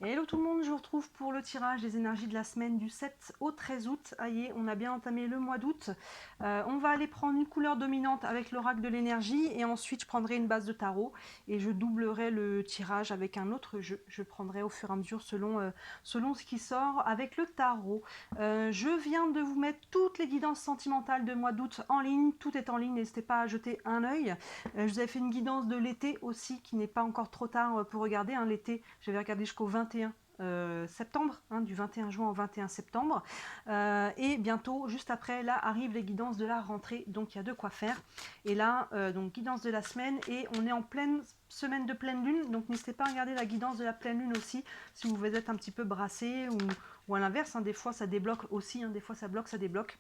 Hello tout le monde, je vous retrouve pour le tirage des énergies de la semaine du 7 au 13 août. Aïe, on a bien entamé le mois d'août. On va aller prendre une couleur dominante avec l'oracle de l'énergie et ensuite je prendrai une base de tarot et je doublerai le tirage avec un autre jeu. Je prendrai au fur et à mesure selon ce qui sort avec le tarot. Je viens de vous mettre toutes les guidances sentimentales de mois d'août en ligne. Tout est en ligne, n'hésitez pas à jeter un œil. Je vous avais fait une guidance de l'été aussi qui n'est pas encore trop tard pour regarder. L'été, j'avais regardé jusqu'au 21 septembre, du 21 juin au 21 septembre. Et bientôt, juste après, là arrivent les guidances de la rentrée, donc il y a de quoi faire. Et là, donc guidance de la semaine, et on est en pleine semaine de pleine lune, donc n'hésitez pas à regarder la guidance de la pleine lune aussi, si vous êtes un petit peu brassé, ou à l'inverse, des fois ça débloque aussi, des fois ça bloque, ça débloque.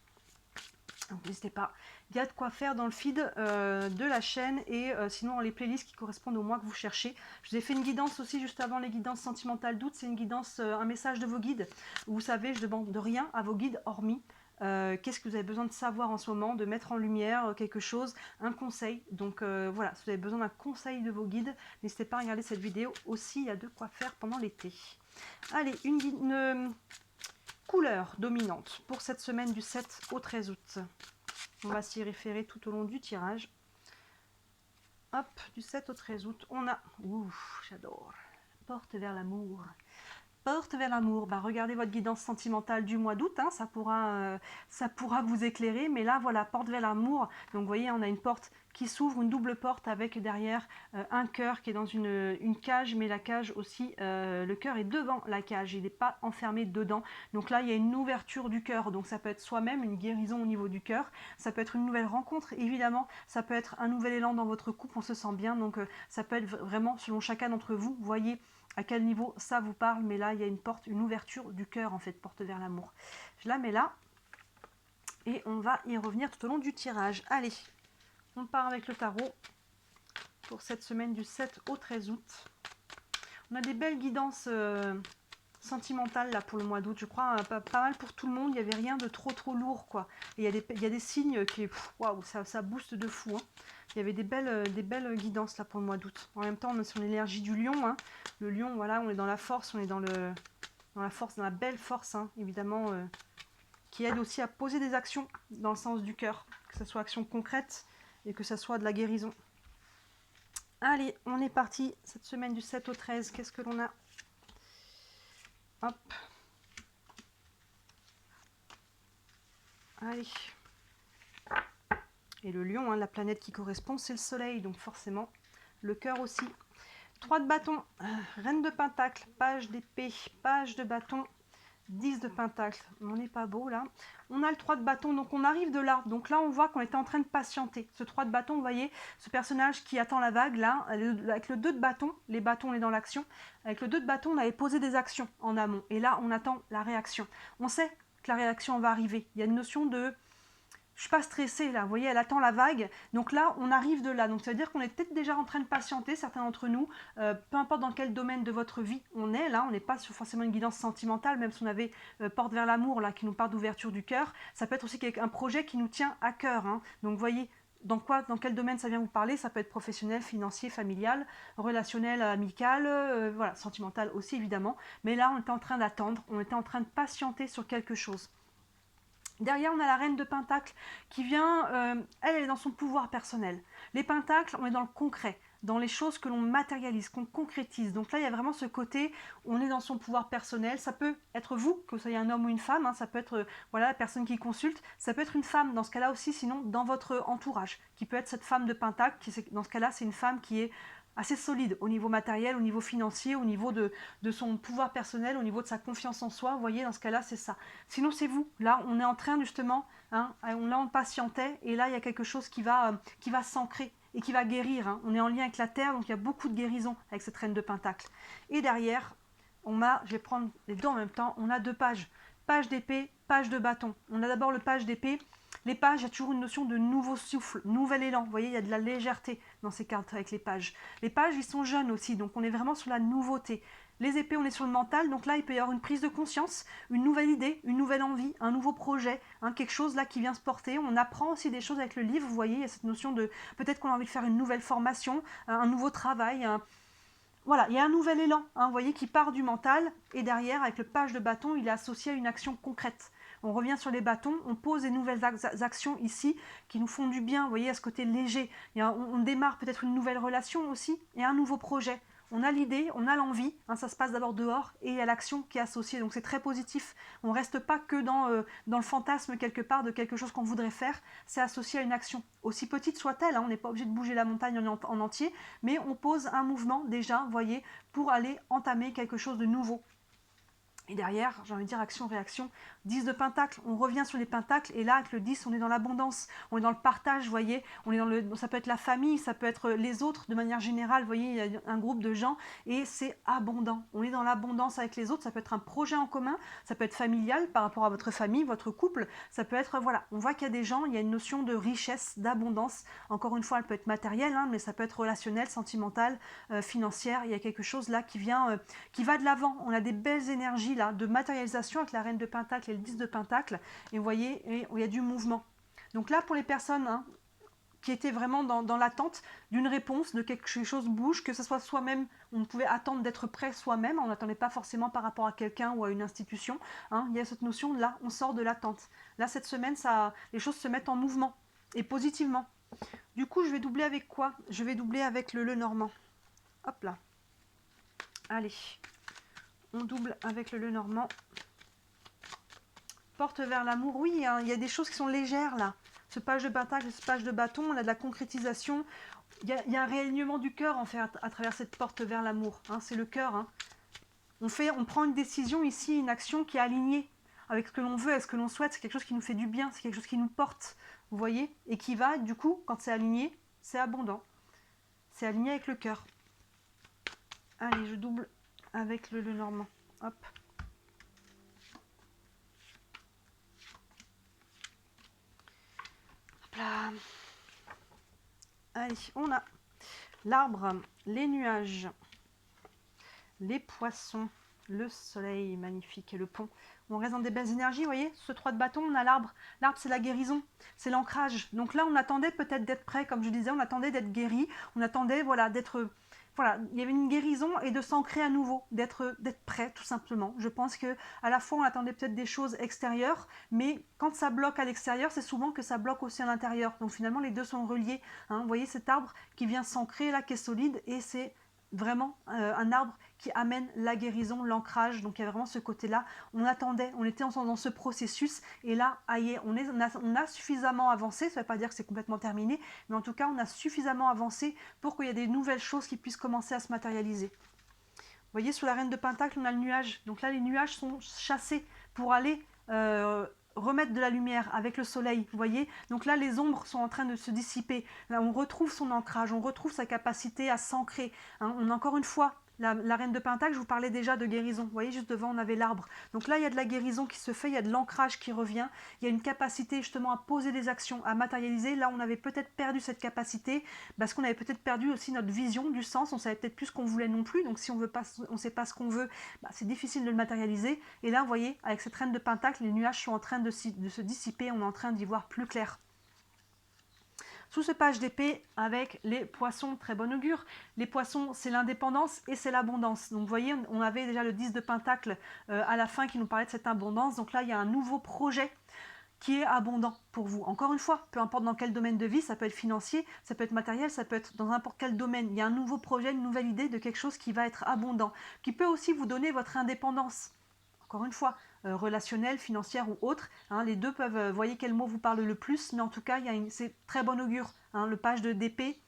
Donc n'hésitez pas, il y a de quoi faire dans le feed de la chaîne et sinon les playlists qui correspondent au mois que vous cherchez. Je vous ai fait une guidance aussi juste avant les guidances sentimentales d'août, c'est une guidance, un message de vos guides. Vous savez, je demande de rien à vos guides hormis qu'est-ce que vous avez besoin de savoir en ce moment, de mettre en lumière quelque chose, un conseil. Donc voilà, si vous avez besoin d'un conseil de vos guides, n'hésitez pas à regarder cette vidéo aussi, il y a de quoi faire pendant l'été. Allez, une couleur dominante pour cette semaine du 7 au 13 août. On va s'y référer tout au long du tirage. Hop, du 7 au 13 août, on a... Ouh, j'adore. Porte vers l'amour. Porte vers l'amour. Bah, regardez votre guidance sentimentale du mois d'août, ça pourra vous éclairer. Mais là, voilà, porte vers l'amour. Donc, vous voyez, on a une porte qui s'ouvre, une double porte avec derrière un cœur qui est dans une cage. Mais la cage aussi, le cœur est devant la cage. Il n'est pas enfermé dedans. Donc là, il y a une ouverture du cœur. Donc, ça peut être soi-même une guérison au niveau du cœur. Ça peut être une nouvelle rencontre, évidemment. Ça peut être un nouvel élan dans votre couple. On se sent bien. Donc, ça peut être vraiment selon chacun d'entre vous. Vous voyez à quel niveau ça vous parle, mais là il y a une porte, une ouverture du cœur en fait, porte vers l'amour. Je la mets là et on va y revenir tout au long du tirage. Allez, on part avec le tarot pour cette semaine du 7 au 13 août. On a des belles guidances sentimentales là pour le mois d'août, je crois, pas mal pour tout le monde. Il n'y avait rien de trop lourd quoi. Et il y a des signes qui, waouh, ça booste de fou. Il y avait des belles guidances là pour le mois d'août. En même temps, on est sur l'énergie du lion. Le lion, voilà, on est dans la force, on est dans la force, dans la belle force, évidemment, qui aide aussi à poser des actions dans le sens du cœur, que ce soit action concrète et que ce soit de la guérison. Allez, on est parti cette semaine du 7 au 13. Qu'est-ce que l'on a? Hop. Allez. Et le lion, la planète qui correspond, c'est le soleil, donc forcément, le cœur aussi. 3 de bâton, reine de pentacle, page d'épée, page de bâton, 10 de pentacle. On n'est pas beau là. On a le 3 de bâton, donc on arrive de là. Donc là, on voit qu'on était en train de patienter. Ce 3 de bâton, vous voyez, ce personnage qui attend la vague là, avec le 2 de bâton, les bâtons, on est dans l'action. Avec le 2 de bâton, on avait posé des actions en amont. Et là, on attend la réaction. On sait que la réaction va arriver. Il y a une notion de... Je suis pas stressée là, vous voyez, elle attend la vague. Donc là, on arrive de là. Donc ça veut dire qu'on est peut-être déjà en train de patienter, certains d'entre nous, peu importe dans quel domaine de votre vie on est là, on n'est pas sur forcément une guidance sentimentale, même si on avait porte vers l'amour là, qui nous parle d'ouverture du cœur. Ça peut être aussi un projet qui nous tient à cœur. Donc vous voyez, dans quel domaine ça vient vous parler? Ça peut être professionnel, financier, familial, relationnel, amical, voilà, sentimental aussi évidemment. Mais là, on était en train d'attendre, on était en train de patienter sur quelque chose. Derrière, on a la reine de Pentacle qui vient, elle est dans son pouvoir personnel. Les Pentacles, on est dans le concret, dans les choses que l'on matérialise, qu'on concrétise. Donc là, il y a vraiment ce côté, on est dans son pouvoir personnel. Ça peut être vous, que vous soyez un homme ou une femme, ça peut être voilà, la personne qui consulte. Ça peut être une femme, dans ce cas-là aussi, sinon dans votre entourage, qui peut être cette femme de Pentacle. Dans ce cas-là, c'est une femme qui est assez solide au niveau matériel, au niveau financier, au niveau de son pouvoir personnel, au niveau de sa confiance en soi. Vous voyez, dans ce cas-là, c'est ça. Sinon, c'est vous. Là, on est en train justement, on patientait, et là, il y a quelque chose qui va s'ancrer et qui va guérir. On est en lien avec la terre, donc il y a beaucoup de guérison avec cette reine de Pentacle. Et derrière, je vais prendre les deux en même temps, on a 2 pages. Page d'épée, page de bâton. On a d'abord le page d'épée. Les pages, il y a toujours une notion de nouveau souffle, nouvel élan. Vous voyez, il y a de la légèreté dans ces cartes avec les pages. Les pages, ils sont jeunes aussi, donc on est vraiment sur la nouveauté. Les épées, on est sur le mental, donc là, il peut y avoir une prise de conscience, une nouvelle idée, une nouvelle envie, un nouveau projet, quelque chose là qui vient se porter. On apprend aussi des choses avec le livre, vous voyez, il y a cette notion de peut-être qu'on a envie de faire une nouvelle formation, un nouveau travail, voilà, il y a un nouvel élan, hein, vous voyez, qui part du mental, et derrière, avec le page de bâton, il est associé à une action concrète. On revient sur les bâtons, on pose des nouvelles actions ici qui nous font du bien, vous voyez, à ce côté léger. On démarre peut-être une nouvelle relation aussi, et un nouveau projet. On a l'idée, on a l'envie, hein, ça se passe d'abord dehors, et il y a l'action qui est associée, donc c'est très positif. On ne reste pas que dans le fantasme quelque part de quelque chose qu'on voudrait faire, c'est associé à une action. Aussi petite soit-elle, hein, on n'est pas obligé de bouger la montagne en entier, mais on pose un mouvement déjà, vous voyez, pour aller entamer quelque chose de nouveau. Et derrière, j'ai envie de dire action-réaction, 10 de pentacle, on revient sur les pentacles, et là, avec le 10, on est dans l'abondance, on est dans le partage, vous voyez, on est ça peut être la famille, ça peut être les autres, de manière générale, vous voyez, il y a un groupe de gens, et c'est abondant, on est dans l'abondance avec les autres, ça peut être un projet en commun, ça peut être familial par rapport à votre famille, votre couple, ça peut être, voilà, on voit qu'il y a des gens, il y a une notion de richesse, d'abondance, encore une fois, elle peut être matérielle, hein, mais ça peut être relationnel, sentimental, financière, il y a quelque chose là qui va de l'avant, on a des belles énergies là, de matérialisation avec la reine de pentacle et le 10 de pentacle, et vous voyez, il y a du mouvement. Donc là, pour les personnes qui étaient vraiment dans l'attente d'une réponse, de quelque chose bouge, que ce soit soi-même, on pouvait attendre d'être prêt soi-même, on n'attendait pas forcément par rapport à quelqu'un ou à une institution, hein. Il y a cette notion, là, on sort de l'attente. Là, cette semaine, les choses se mettent en mouvement, et positivement. Du coup, je vais doubler avec quoi? Je vais doubler avec le Lenormand. Hop là. Allez. On double avec le Lenormand. Porte vers l'amour. Oui, hein, il y a des choses qui sont légères là. Ce page de pentacle, ce page de bâton, on a de la concrétisation. Il y a un réalignement du cœur en fait à travers cette porte vers l'amour. Hein, c'est le cœur. Hein. On prend une décision ici, une action qui est alignée avec ce que l'on veut, avec ce que l'on souhaite. C'est quelque chose qui nous fait du bien, c'est quelque chose qui nous porte. Vous voyez? Et qui va, du coup, quand c'est aligné, c'est abondant. C'est aligné avec le cœur. Allez, je double avec le Lenormand. Hop. Hop là. Allez, on a l'arbre, les nuages, les poissons, le soleil magnifique et le pont. On reste dans des belles énergies, vous voyez, ce 3 de bâton, on a l'arbre. L'arbre, c'est la guérison, c'est l'ancrage. Donc là, on attendait peut-être d'être prêt, comme je disais, on attendait d'être guéri, on attendait, voilà, d'être... Voilà, il y avait une guérison et de s'ancrer à nouveau, d'être prêt tout simplement. Je pense que à la fois on attendait peut-être des choses extérieures, mais quand ça bloque à l'extérieur, c'est souvent que ça bloque aussi à l'intérieur. Donc finalement les deux sont reliés. Hein. Vous voyez cet arbre qui vient s'ancrer là, qui est solide, et c'est vraiment un arbre qui amène la guérison, l'ancrage. Donc il y a vraiment ce côté-là. On attendait, on était ensemble dans ce processus, et là, aïe, on a suffisamment avancé. Ça ne veut pas dire que c'est complètement terminé, mais en tout cas, on a suffisamment avancé pour qu'il y ait des nouvelles choses qui puissent commencer à se matérialiser. Vous voyez, sous la reine de Pentacle, on a le nuage. Donc là, les nuages sont chassés pour aller remettre de la lumière avec le soleil, vous voyez. Donc là, les ombres sont en train de se dissiper. Là, on retrouve son ancrage, on retrouve sa capacité à s'ancrer. Hein. On a encore une fois la reine de Pentacle, je vous parlais déjà de guérison. Vous voyez, juste devant, on avait l'arbre. Donc là, il y a de la guérison qui se fait, il y a de l'ancrage qui revient. Il y a une capacité justement à poser des actions, à matérialiser. Là, on avait peut-être perdu cette capacité parce qu'on avait peut-être perdu aussi notre vision du sens. On savait peut-être plus ce qu'on voulait non plus. Donc si on ne sait pas ce qu'on veut, bah, c'est difficile de le matérialiser. Et là, vous voyez, avec cette reine de Pentacle, les nuages sont en train de se dissiper. On est en train d'y voir plus clair. Sous ce page d'épée, avec les poissons, très bon augure. Les poissons, c'est l'indépendance et c'est l'abondance. Donc vous voyez, on avait déjà le 10 de Pentacle à la fin qui nous parlait de cette abondance. Donc là, il y a un nouveau projet qui est abondant pour vous. Encore une fois, peu importe dans quel domaine de vie, ça peut être financier, ça peut être matériel, ça peut être dans n'importe quel domaine. Il y a un nouveau projet, une nouvelle idée de quelque chose qui va être abondant, qui peut aussi vous donner votre indépendance. Encore une fois, relationnelle, financière ou autre. Hein, les deux peuvent, voyez quel mot vous parle le plus, mais en tout cas, c'est très bon augure. Hein, le page d'épée,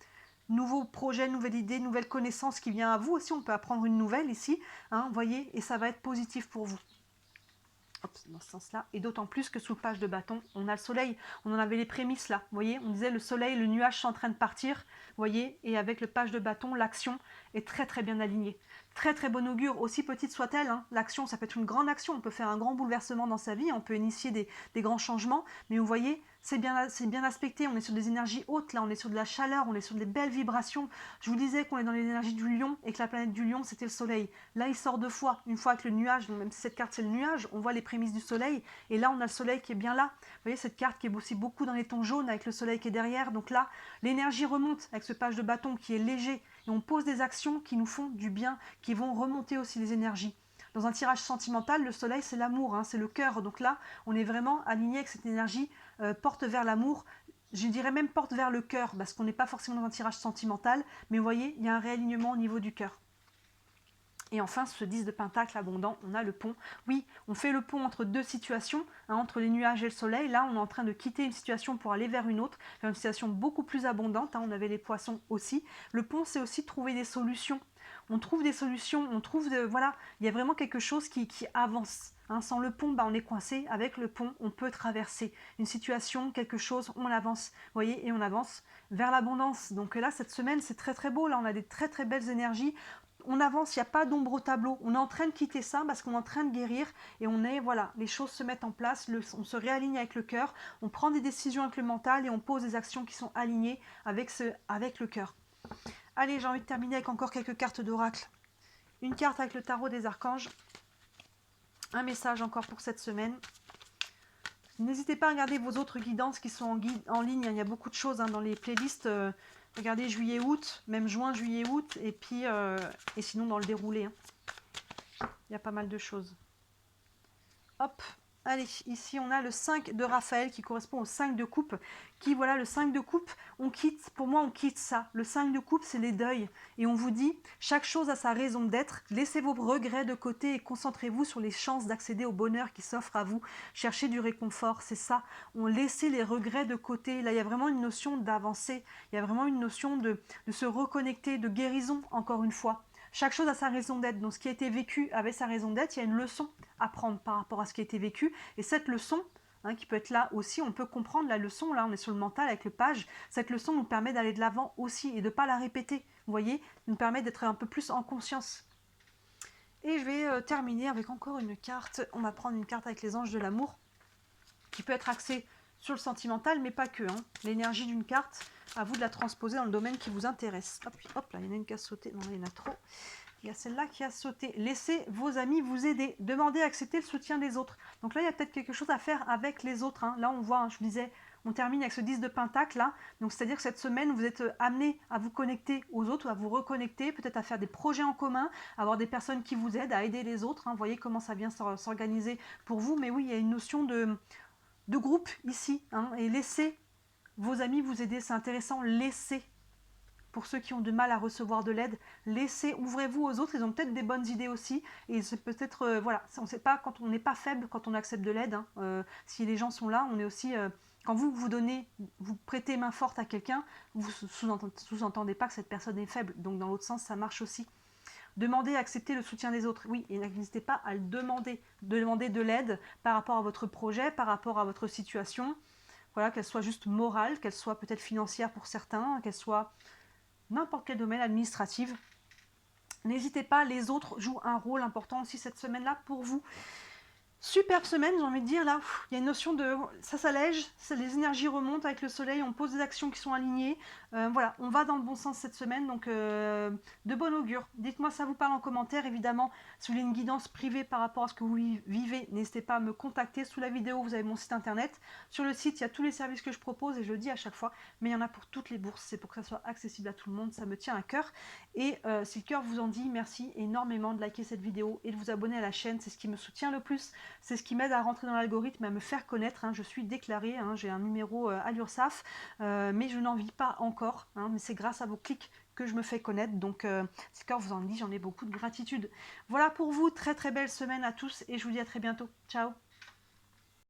nouveau projet, nouvelle idée, nouvelle connaissance qui vient à vous aussi. On peut apprendre une nouvelle ici, hein, voyez, et ça va être positif pour vous. Hop, dans ce sens-là, et d'autant plus que sous le page de bâton, on a le soleil, on en avait les prémices là, vous voyez, on disait le soleil, le nuage sont en train de partir, vous voyez, et avec le page de bâton, l'action est très très bien alignée. Très très bon augure, aussi petite soit-elle, hein. L'action, ça peut être une grande action, on peut faire un grand bouleversement dans sa vie, on peut initier des grands changements, mais vous voyez, c'est bien aspecté, on est sur des énergies hautes, là, on est sur de la chaleur, on est sur des belles vibrations. Je vous disais qu'on est dans l'énergie du lion, et que la planète du lion, c'était le soleil. Là, il sort deux fois, une fois avec le nuage, donc même si cette carte c'est le nuage, on voit les prémices du soleil, et là, on a le soleil qui est bien là. Vous voyez, cette carte qui est aussi beaucoup dans les tons jaunes, avec le soleil qui est derrière, donc là, l'énergie remonte avec ce page de bâton qui est léger, et on pose des actions qui nous font du bien, qui vont remonter aussi les énergies. Dans un tirage sentimental, le soleil, c'est l'amour, hein, c'est le cœur. Donc là, on est vraiment aligné avec cette énergie, porte vers l'amour. Je dirais même porte vers le cœur, parce qu'on n'est pas forcément dans un tirage sentimental, mais vous voyez, il y a un réalignement au niveau du cœur. Et enfin, ce 10 de pentacle abondant, on a le pont. Oui, on fait le pont entre deux situations, hein, entre les nuages et le soleil. Là, on est en train de quitter une situation pour aller vers une autre, vers une situation beaucoup plus abondante. Hein, on avait les poissons aussi. Le pont, c'est aussi trouver des solutions. On trouve des solutions, on trouve, voilà, il y a vraiment quelque chose qui avance. Hein, sans le pont, on est coincé. Avec le pont, on peut traverser une situation, quelque chose, on avance. Vous voyez, et on avance vers l'abondance. Donc là, cette semaine, c'est très très beau. Là, on a des très très belles énergies. On avance, il n'y a pas d'ombre au tableau. On est en train de quitter ça parce qu'on est en train de guérir et on est, voilà, les choses se mettent en place, on se réaligne avec le cœur, on prend des décisions avec le mental et on pose des actions qui sont alignées avec le cœur. Allez, j'ai envie de terminer avec encore quelques cartes d'oracle. Une carte avec le tarot des archanges. Un message encore pour cette semaine. N'hésitez pas à regarder vos autres guidances qui sont en ligne. Il y a beaucoup de choses dans les playlists. Regardez juillet, août, même juin, juillet, août. Et puis, et sinon dans le déroulé. Il y a pas mal de choses. Hop, allez, ici on a le 5 de Raphaël qui correspond au 5 de coupe. Voilà, le 5 de coupe, on quitte, pour moi on quitte ça. Le 5 de coupe, c'est les deuils. Et on vous dit, chaque chose a sa raison d'être. Laissez vos regrets de côté et concentrez-vous sur les chances d'accéder au bonheur qui s'offre à vous. Cherchez du réconfort, c'est ça. On laisse les regrets de côté. Là, il y a vraiment une notion d'avancer. Il y a vraiment une notion de se reconnecter, de guérison, encore une fois. Chaque chose a sa raison d'être. Donc ce qui a été vécu avait sa raison d'être. Il y a une leçon à prendre par rapport à ce qui a été vécu. Et cette leçon, qui peut être là aussi, on peut comprendre la leçon. Là, on est sur le mental avec le page. Cette leçon nous permet d'aller de l'avant aussi et de ne pas la répéter. Vous voyez, nous permet d'être un peu plus en conscience. Et je vais terminer avec encore une carte. On va prendre une carte avec les anges de l'amour qui peut être axée sur le sentimental, mais pas que. L'énergie d'une carte, à vous de la transposer dans le domaine qui vous intéresse. Hop, hop, là, il y en a une qui a sauté. Non, là, il y en a trop. Il y a celle-là qui a sauté. Laissez vos amis vous aider. Demandez à accepter le soutien des autres. Donc là, il y a peut-être quelque chose à faire avec les autres. Là, on voit, je vous disais, on termine avec ce 10 de pentacle. Là. Donc, c'est-à-dire que cette semaine, vous êtes amené à vous connecter aux autres, à vous reconnecter, peut-être à faire des projets en commun, à avoir des personnes qui vous aident, à aider les autres. Vous voyez comment ça vient s'organiser pour vous. Mais oui, il y a une notion de groupe ici. Et laissez vos amis vous aider. C'est intéressant. Laissez. Pour ceux qui ont du mal à recevoir de l'aide, ouvrez-vous aux autres, ils ont peut-être des bonnes idées aussi, et c'est peut-être, voilà, on ne sait pas, quand on n'est pas faible, quand on accepte de l'aide, si les gens sont là, on est aussi, quand vous donnez, vous prêtez main forte à quelqu'un, vous sous-entendez pas que cette personne est faible, donc dans l'autre sens, ça marche aussi. Demandez à accepter le soutien des autres, oui, et n'hésitez pas à le demander de l'aide par rapport à votre projet, par rapport à votre situation, voilà, qu'elle soit juste morale, qu'elle soit peut-être financière pour certains, qu'elle soit n'importe quel domaine administratif. N'hésitez pas, les autres jouent un rôle important aussi cette semaine-là pour vous. Superbe semaine, j'ai envie de dire, là, il y a une notion de... ça s'allège, les énergies remontent avec le soleil, on pose des actions qui sont alignées. Voilà, on va dans le bon sens cette semaine, donc de bon augure. Dites-moi si ça vous parle en commentaire, évidemment. Si vous voulez une guidance privée par rapport à ce que vous vivez, n'hésitez pas à me contacter. Sous la vidéo, vous avez mon site internet. Sur le site, il y a tous les services que je propose, et je le dis à chaque fois, mais il y en a pour toutes les bourses. C'est pour que ça soit accessible à tout le monde, ça me tient à cœur. Et si le cœur vous en dit, merci énormément de liker cette vidéo et de vous abonner à la chaîne, c'est ce qui me soutient le plus. C'est ce qui m'aide à rentrer dans l'algorithme, à me faire connaître. Je suis déclarée, j'ai un numéro à l'URSSAF, mais je n'en vis pas encore. Mais c'est grâce à vos clics que je me fais connaître. Donc, si le cœur vous en dit, j'en ai beaucoup de gratitude. Voilà pour vous, très très belle semaine à tous et je vous dis à très bientôt. Ciao!